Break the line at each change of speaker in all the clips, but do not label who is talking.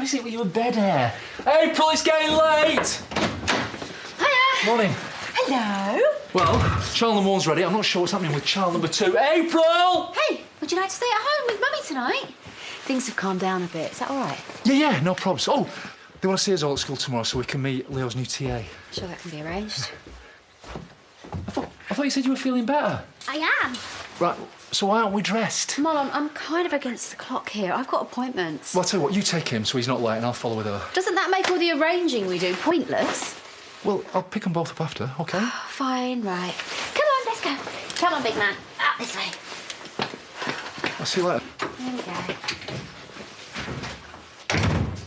What is it with you and bed hair? April, it's getting late!
Hiya!
Morning.
Hello.
Well, child number one's ready. I'm not sure what's happening with child number two. April!
Hey, would you like to stay at home with Mummy tonight? Things have calmed down a bit. Is that all right?
Yeah, no problems. Oh, they want to see us all at school tomorrow so we can meet Leo's new TA.
Sure, that can be arranged.
I thought you said you were feeling better.
I am.
Right, so why aren't we dressed?
Mum, I'm kind of against the clock here. I've got appointments.
Well, I'll tell you what, you take him so he's not late and I'll follow with her.
Doesn't that make all the arranging we do pointless?
Well, I'll pick them both up after, OK?
Fine, right. Come on, let's go. Come on, big man. Up this way.
I'll see you later.
There we go.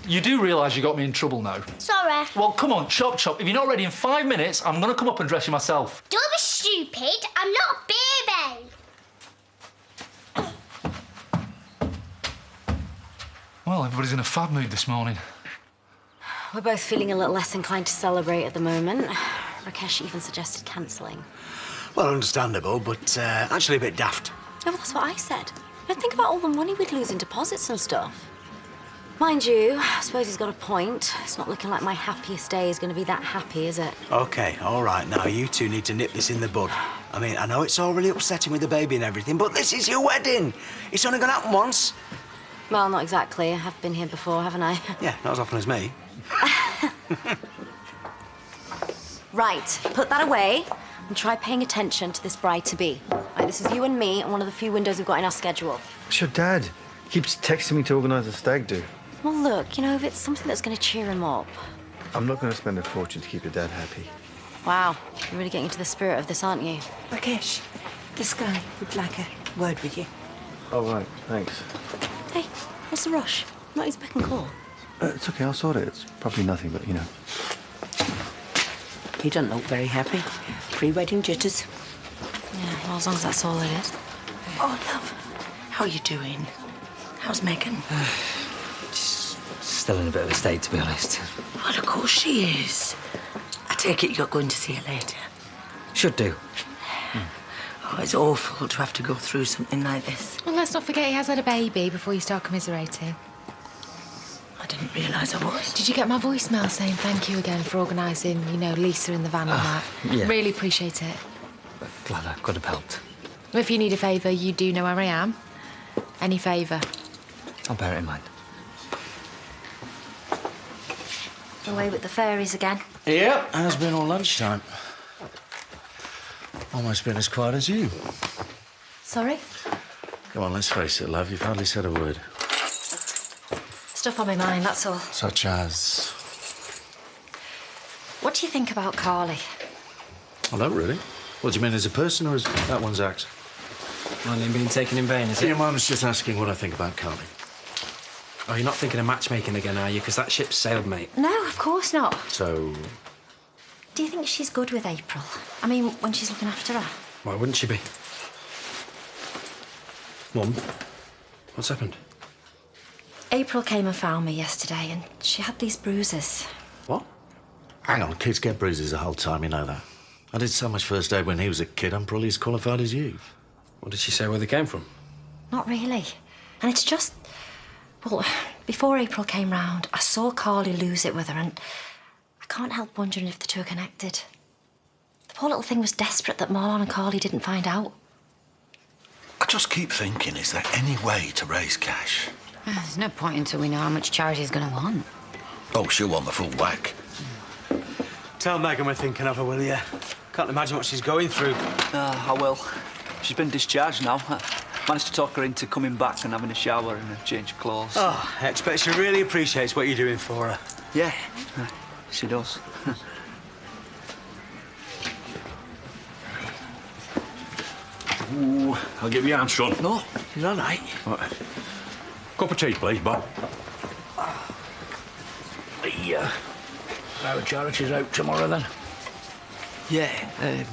You do realise you got me in trouble now?
Sorry.
Well, come on, chop chop. If you're not ready in 5 minutes, I'm going to come up and dress you myself.
Don't be stupid. I'm not a baby.
Well, everybody's in a fab mood this morning.
We're both feeling a little less inclined to celebrate at the moment. Rakesh even suggested cancelling.
Well, understandable, but actually a bit daft.
Oh, well, that's what I said. Think about all the money we'd lose in deposits and stuff. Mind you, I suppose he's got a point. It's not looking like my happiest day is going to be that happy, is it?
OK, all right, now you two need to nip this in the bud. I mean, I know it's all really upsetting with the baby and everything, but this is your wedding. It's only going to happen once.
Well, not exactly. I have been here before, haven't I?
Yeah, not as often as me.
Right, put that away and try paying attention to this bride-to-be. Right, this is you and me and one of the few windows we've got in our schedule.
It's your dad. He keeps texting me to organise a stag do.
Well, look, you know, if it's something that's going to cheer him up.
I'm not going to spend a fortune to keep your dad happy.
Wow, you're really getting into the spirit of this, aren't you?
Rakesh, this guy would like a word with you.
Oh, right, thanks.
Hey, what's the rush? Not his beck and call.
It's OK, I'll sort it. It's probably nothing, but, you know.
He doesn't look very happy. Pre-wedding jitters.
Yeah, well, as long as that's all it is.
Oh, love, how are you doing? How's Megan?
She's still in a bit of a state, to be honest.
Well, of course she is. I take it you're going to see her later.
Should do.
Oh, it's awful to have to go through something like this.
Well, let's not forget he has had a baby before you start commiserating.
I didn't realise I was.
Did you get my voicemail saying thank you again for organising, you know, Lisa in the van and that?
Yeah.
Really appreciate it.
Glad I could have helped.
If you need a favour, you do know where I am. Any favour.
I'll bear it in mind.
Away with the fairies again.
Yep, has been all lunchtime. Almost been as quiet as you.
Sorry?
Come on, let's face it, love. You've hardly said a word.
Stuff on my mind, that's all.
Such as?
What do you think about Carly?
I don't really. What do you mean, as a person or as that one's act?
Money being taken in vain, is it?
Your mum's just asking what I think about Carly.
Oh, you're not thinking of matchmaking again, are you? Because that ship's sailed, mate.
No, of course not.
So,
Do you think she's good with April? I mean, when she's looking after her?
Why wouldn't she be? Mum, what's happened?
April came and found me yesterday and she had these bruises.
what? Hang on, kids get bruises the whole time, you know that. I did so much first aid when he was a kid, I'm probably as qualified as you.
What did she say where they came from?
Not really. And it's just... Well, before April came round, I saw Carly lose it with her and I can't help wondering if the two are connected. The poor little thing was desperate that Marlon and Carly didn't find out.
I just keep thinking, is there any way to raise cash?
There's no point until we know how much charity's going to want.
Oh, she'll want the full whack.
Tell Megan we're thinking of her, will you? Can't imagine what she's going through.
I will. She's been discharged now. I managed to talk her into coming back and having a shower and a change of clothes.
Oh, I expect she really appreciates what you're doing for her.
Yeah, she does.
Ooh, I'll give you a hand, son.
No, she's all right.
Right. Cup of tea, please, Bob.
Our charity's out tomorrow, then? Yeah,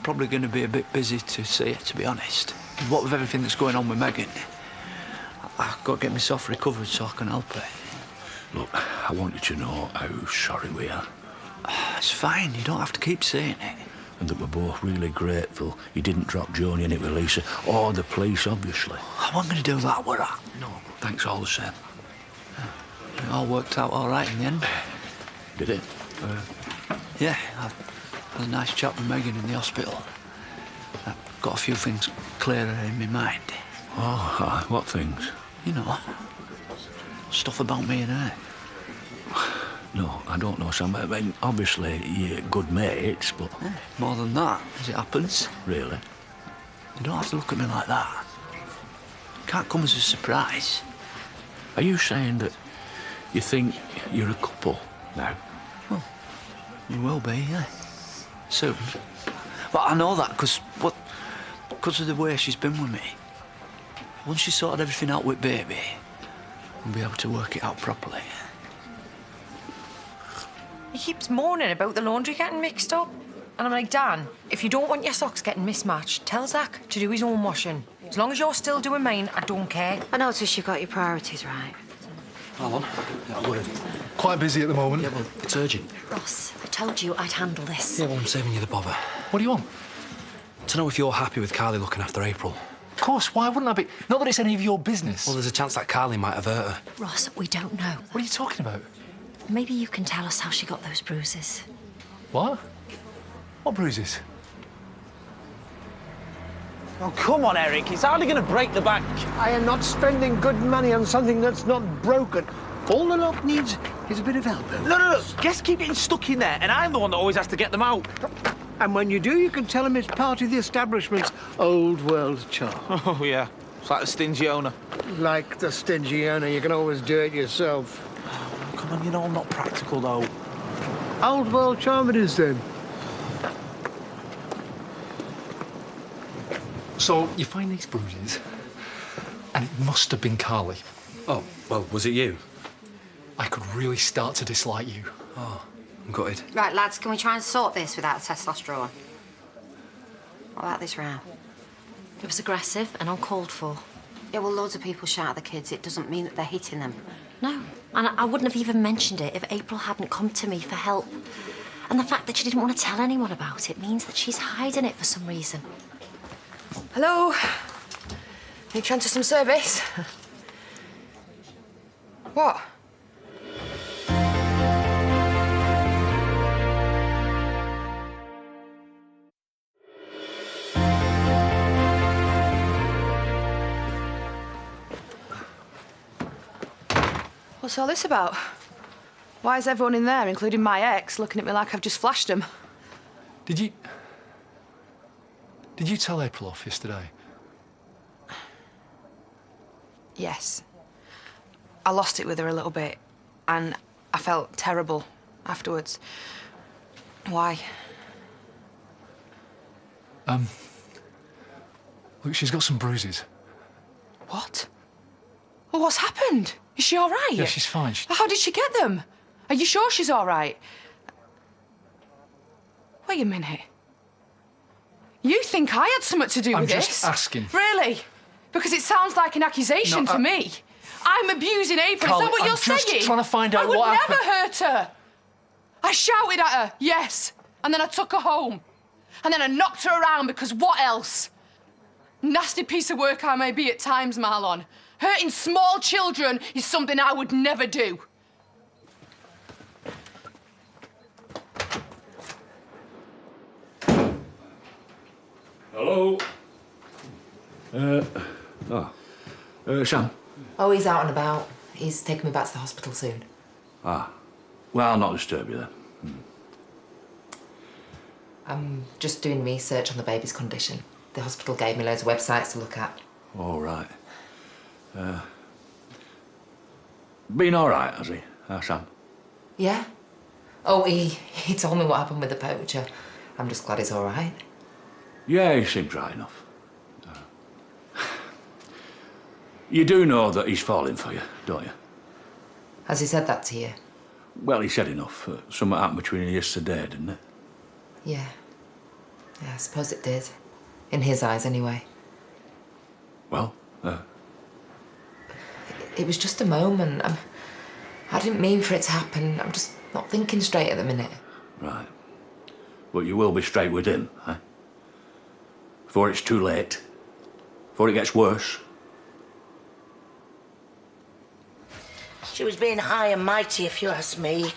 probably going to be a bit busy to see it, to be honest. What with everything that's going on with Megan, I've got to get myself recovered so I can help her.
Look, I want you to know how sorry we are.
It's fine, you don't have to keep saying it.
And that we're both really grateful you didn't drop Joni in it with Lisa, or the police, obviously.
I wasn't going to do that, were I?
No, thanks all the same.
It all worked out all right in the end.
Did it?
Yeah, I had a nice chat with Megan in the hospital. I've got a few things clearer in my mind.
Oh, aye. What things?
You know, stuff about me and her.
No, I don't know, Sam. I mean, obviously, you're good mates, but...
Yeah, more than that, as it happens.
Really?
You don't have to look at me like that. Can't come as a surprise.
Are you saying that you think you're a couple now?
Well, you will be, yeah. Soon. But I know that because of the way she's been with me. Once she's sorted everything out with baby, we'll be able to work it out properly.
He keeps moaning about the laundry getting mixed up. And I'm like, Dan, if you don't want your socks getting mismatched, tell Zach to do his own washing. As long as you're still doing mine, I don't care.
I noticed you've got your priorities right.
Hold on. Yeah, a word.
Quite busy at the moment.
Yeah, well, it's urgent.
Ross, I told you I'd handle this.
Yeah, well, I'm saving you the bother.
What do you want?
To know if you're happy with Carly looking after April.
Of course, why wouldn't I be? Not that it's any of your business.
Well, there's a chance that Carly might have hurt her.
Ross, we don't know.
What are you talking about?
Maybe you can tell us how she got those bruises.
What? What bruises?
Oh, come on, Eric. He's hardly going to break the bank.
I am not spending good money on something that's not broken. All the lot needs is a bit of help.
No. Guests keep getting stuck in there, and I'm the one that always has to get them out.
And when you do, you can tell them it's part of the establishment's old world charm.
Oh, yeah. It's like a stingy owner.
Like the stingy owner, you can always do it yourself.
Oh, come on, you know I'm not practical, though.
Old world charm it is, then.
So, you find these bruises, and it must have been Carly.
Oh, well, was it you?
I could really start to dislike you.
Oh, I'm gutted.
Right, lads, can we try and sort this without testosterone? What about this row? It was aggressive and uncalled for. Yeah, well, loads of people shout at the kids. It doesn't mean that they're hitting them. No, and I wouldn't have even mentioned it if April hadn't come to me for help. And the fact that she didn't want to tell anyone about it means that she's hiding it for some reason.
Hello? Need to enter some service? What? What's all this about? Why is everyone in there, including my ex, looking at me like I've just flashed him?
Did you tell April off yesterday?
Yes. I lost it with her a little bit, and I felt terrible afterwards. Why?
Look, she's got some bruises.
What? Well, what's happened? Is she all right?
Yeah, she's fine.
How did she get them? Are you sure she's all right? Wait a minute. You think I had something to do with this?
I'm just asking.
Really? Because it sounds like an accusation to me. I'm abusing April.
Carly,
Is that what you're saying?
I'm just trying to find out what happened.
I would never hurt her. I shouted at her, yes. And then I took her home. And then I knocked her around because what else? Nasty piece of work I may be at times, Marlon. Hurting small children is something I would never do.
Hello? Sam?
Oh, he's out and about. He's taking me back to the hospital soon.
Ah. Well, I'll not disturb you then.
I'm just doing research on the baby's condition. The hospital gave me loads of websites to look at.
All right. Been all right, has he, Sam?
Yeah? Oh, he told me what happened with the poacher. I'm just glad he's all right.
Yeah, he seems right enough. You do know that he's falling for you, don't you?
Has he said that to you?
Well, he said enough. Something happened between you yesterday, didn't it?
Yeah. Yeah, I suppose it did. In his eyes, anyway.
Well,
It was just a moment. I didn't mean for it to happen. I'm just not thinking straight at the minute.
Right. But you will be straight with him, eh? Before it's too late. Before it gets worse.
She was being high and mighty, if you ask me.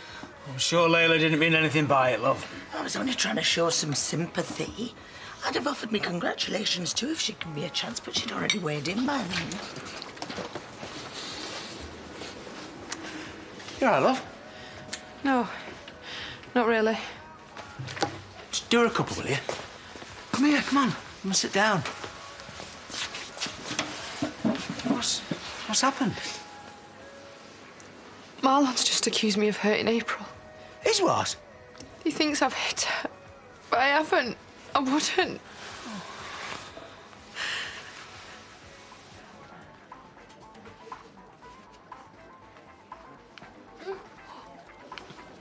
I'm sure Layla didn't mean anything by it, love.
I was only trying to show some sympathy. I'd have offered me congratulations too if she'd given me a chance, but she'd already weighed in by then.
You all right, love?
No, not really.
Just do her a couple, will you? Come here, come on. Come and sit down. What's happened?
Marlon's just accused me of hurting April.
Is what?
He thinks I've hit her, but I haven't. I wouldn't.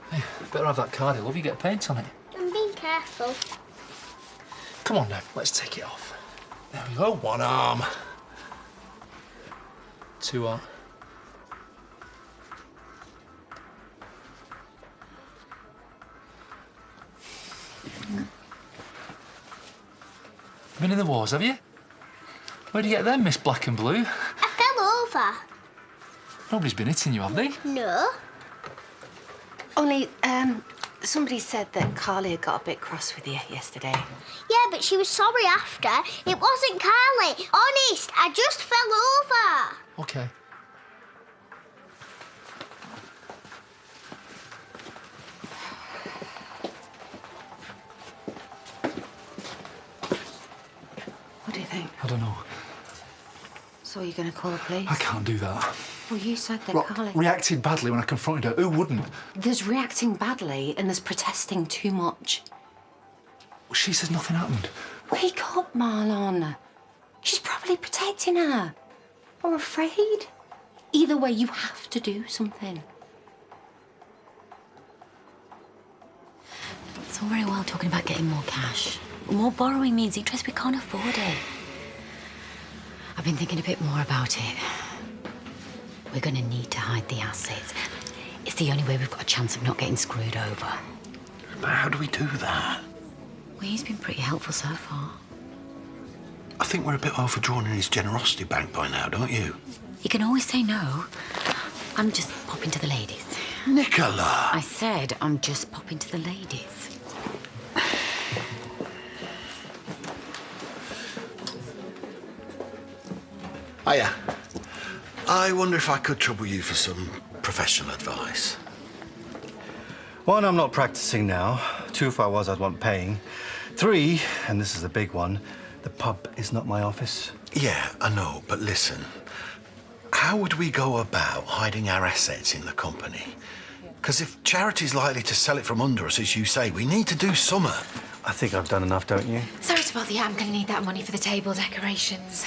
Hey, better have that card, love. You get paint on it.
I'm being careful.
Come on now, let's take it off. There we go. One arm. Two arm. Been in the wars, have you? Where'd you get them, Miss Black and Blue?
I fell over.
Nobody's been hitting you, have they?
No.
Only, somebody said that Carly had got a bit cross with you yesterday.
Yeah, but she was sorry after. It wasn't Carly. Honest, I just fell over.
Okay.
What do you think?
I don't know.
So are you going to call the police?
I can't do that.
Well, you said that
What,
Carly...
reacted badly when I confronted her. Who wouldn't?
There's reacting badly and there's protesting too much.
Well, she says nothing happened.
Wake up, Marlon. She's probably protecting her. Or afraid. Either way, you have to do something. It's all very well talking about getting more cash. More borrowing means interest. We can't afford it. I've been thinking a bit more about it. We're going to need to hide the assets. It's the only way we've got a chance of not getting screwed over.
But how do we do that?
Well, he's been pretty helpful so far.
I think we're a bit overdrawn in his generosity bank by now, don't you?
You can always say no. I'm just popping to the ladies.
Nicola!
I said I'm just popping to the ladies.
Hiya. I wonder if I could trouble you for some professional advice.
One, I'm not practicing now. Two, if I was, I'd want paying. Three, and this is the big one, the pub is not my office.
Yeah, I know, but listen. How would we go about hiding our assets in the company? Because if charity's likely to sell it from under us, as you say, we need to do summer.
I think I've done enough, don't you?
Sorry to bother you. I'm going to need that money for the table decorations.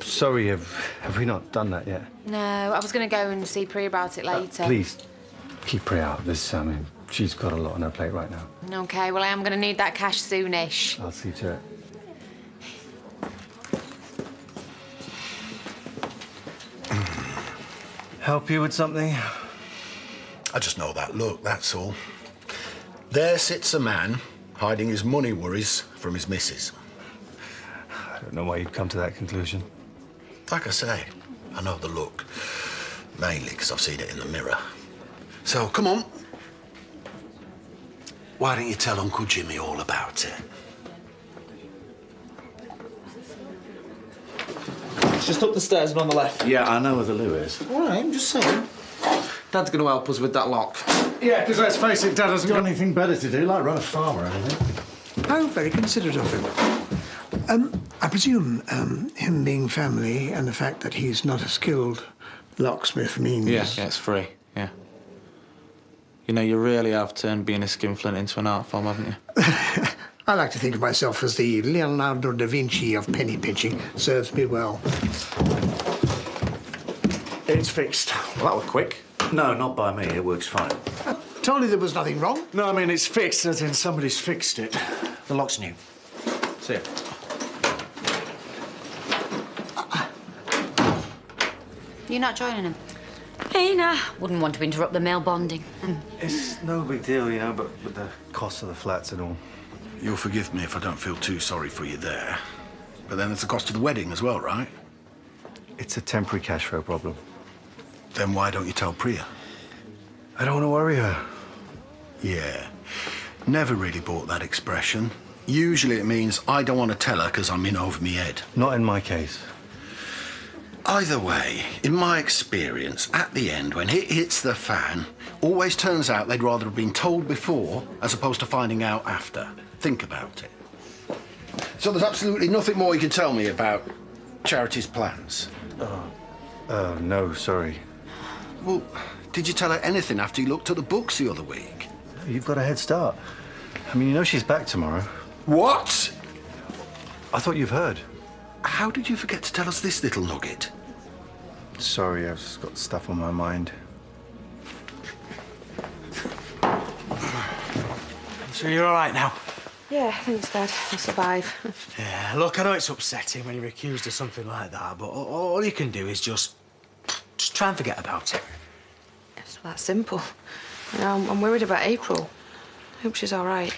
Sorry, have we not done that yet?
No, I was going to go and see Pri about it later.
Please, keep Pri out of this. I mean, she's got a lot on her plate right now.
OK, well, I am going to need that cash soonish.
I'll see to it. Help you with something?
I just know that look, that's all. There sits a man hiding his money worries from his missus.
I don't know why you'd come to that conclusion.
Like I say, I know the look. Mainly because I've seen it in the mirror. So, come on. Why don't you tell Uncle Jimmy all about it?
It's just up the stairs and on the left.
Yeah, I know where the loo is.
All right, I'm just saying. Dad's going to help us with that lock.
Yeah, because let's face it, Dad hasn't got anything better to do, like run a farm or anything.
Oh, very considerate of him. I presume him being family and the fact that he's not a skilled locksmith means...
Yeah, it's free, yeah. You know, you really have turned being a skinflint into an art form, haven't you?
I like to think of myself as the Leonardo da Vinci of penny pinching. Serves me well.
It's fixed.
Well, that was quick.
No, not by me. It works fine.
I told you there was nothing wrong.
No, I mean, it's fixed, as in somebody's fixed it. The lock's new.
See ya.
You're not joining him? Hey, nah. Wouldn't want to interrupt the male bonding.
It's no big deal, you know, but with the cost of the flats and all.
You'll forgive me if I don't feel too sorry for you there. But then there's the cost of the wedding as well, right?
It's a temporary cash flow problem.
Then why don't you tell Priya?
I don't want to worry her.
Yeah. Never really bought that expression. Usually it means I don't want to tell her because I'm in over me head.
Not in my case.
Either way, in my experience, at the end, when it hits the fan, always turns out they'd rather have been told before as opposed to finding out after. Think about it. So there's absolutely nothing more you can tell me about Charity's plans?
No, sorry.
Well, did you tell her anything after you looked at the books the other week?
You've got a head start. I mean, you know she's back tomorrow.
What?
I thought you've heard.
How did you forget to tell us this little nugget?
Sorry, I've just got stuff on my mind.
So you're all right now?
Yeah, thanks, Dad. I'll survive.
Yeah, look, I know it's upsetting when you're accused of something like that, but all you can do is just try and forget about it.
It's that simple. You know, I'm worried about April. I hope she's all right.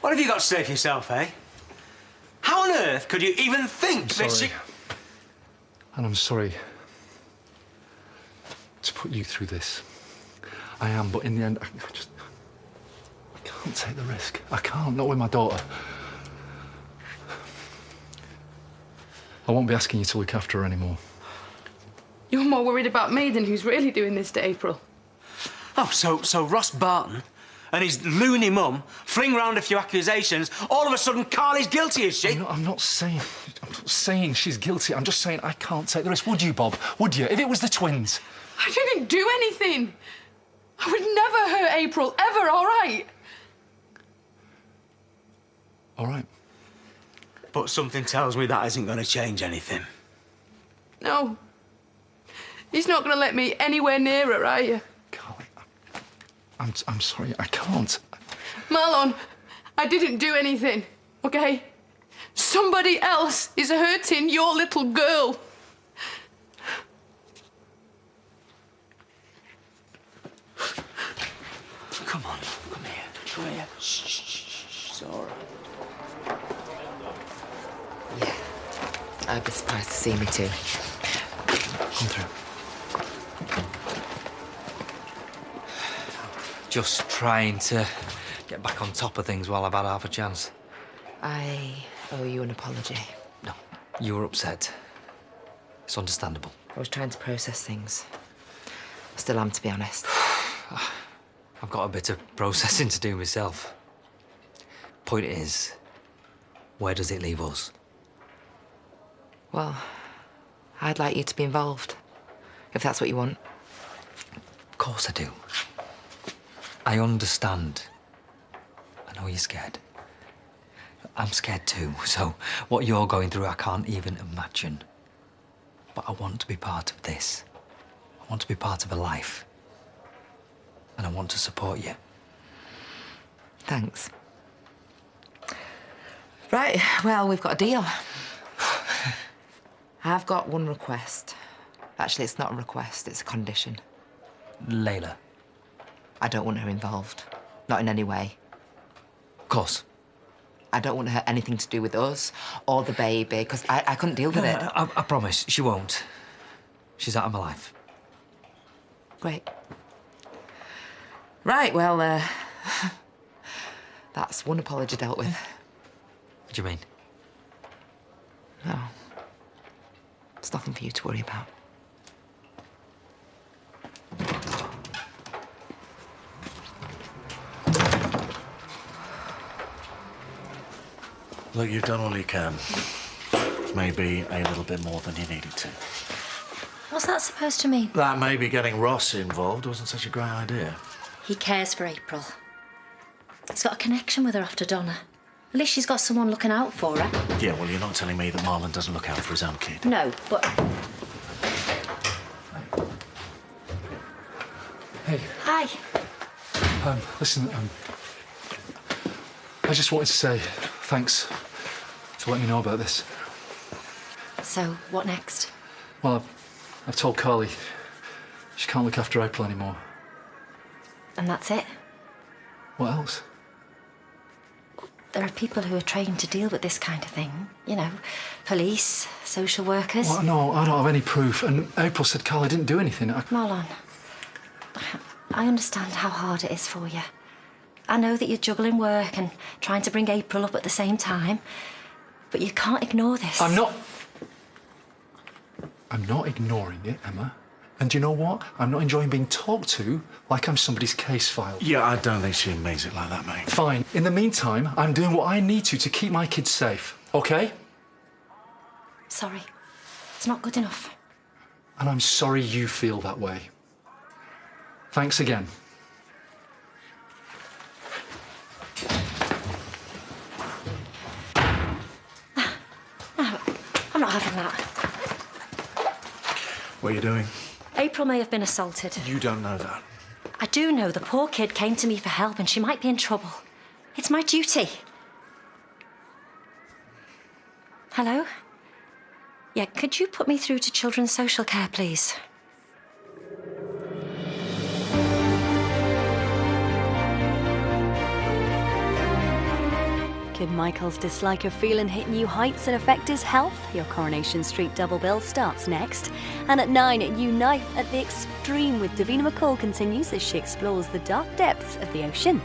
What have you got to say for yourself, eh? How on earth could you even think that she...
And I'm sorry to put you through this. I am, but in the end, I can't take the risk. I can't, not with my daughter. I won't be asking you to look after her anymore.
You're more worried about me than who's really doing this to April.
Oh, so Ross Barton and his loony mum fling round a few accusations. All of a sudden, Carly's guilty, is she?
I'm not saying she's guilty. I'm just saying I can't take the risk. Would you, Bob? Would you? If it was the twins?
I didn't do anything. I would never hurt April, ever, all right?
All right.
But something tells me that isn't going to change anything.
No. He's not going to let me anywhere near her, are you?
Carly, I'm sorry, I can't.
Marlon, I didn't do anything, OK? Somebody else is hurting your little girl.
Come on, come here. Come here. Shh. It's all right.
Yeah. I'd be surprised to see me too.
Come through.
Just trying to get back on top of things while I've had half a chance.
I owe you an apology.
No, you were upset. It's understandable.
I was trying to process things. I still am, to be honest.
I've got a bit of processing to do myself. Point is, where does it leave us?
Well, I'd like you to be involved, if that's what you want.
Of course I do. I understand. I know you're scared. I'm scared too, so what you're going through I can't even imagine. But I want to be part of this. I want to be part of a life. And I want to support you.
Thanks. Right, well, we've got a deal. I've got one request. Actually, it's not a request, it's a condition.
Layla.
I don't want her involved. Not in any way.
Of course.
I don't want her anything to do with us or the baby, because I couldn't deal with it.
I promise, she won't. She's out of my life.
Great. Right, well, that's one apology dealt with.
What do you mean?
No. It's nothing for you to worry about.
Look, you've done all you can. Maybe a little bit more than you needed to.
What's that supposed to mean?
That maybe getting Ross involved wasn't such a great idea.
He cares for April. He's got a connection with her after Donna. At least she's got someone looking out for her.
Yeah, well, you're not telling me that Marlon doesn't look out for his own kid.
No, but...
Hey.
Hi.
Listen, I just wanted to say thanks for letting me know about this.
So, what next?
Well, I've told Carly she can't look after April anymore.
And that's it?
What else?
there are people who are trained to deal with this kind of thing. You know, police, social workers.
Well, no, I don't have any proof. And April said Carly didn't do anything.
Marlon, I understand how hard it is for you. I know that you're juggling work and trying to bring April up at the same time. But you can't ignore this.
I'm not ignoring it, Emma. And do you know what? I'm not enjoying being talked to like I'm somebody's case file.
Yeah, I don't think she means it like that, mate.
Fine. In the meantime, I'm doing what I need to keep my kids safe, OK?
Sorry. It's not good enough.
And I'm sorry you feel that way. Thanks again.
I'm not having that.
What are you doing?
April may have been assaulted.
You don't know that.
I do know the poor kid came to me for help and she might be in trouble. It's my duty. Hello? Yeah, could you put me through to Children's Social Care, please?
Could Michael's dislike of feeling hit new heights and affect his health? Your Coronation Street double bill starts next. And at 9, New Knife at the Extreme with Davina McCall continues as she explores the dark depths of the ocean.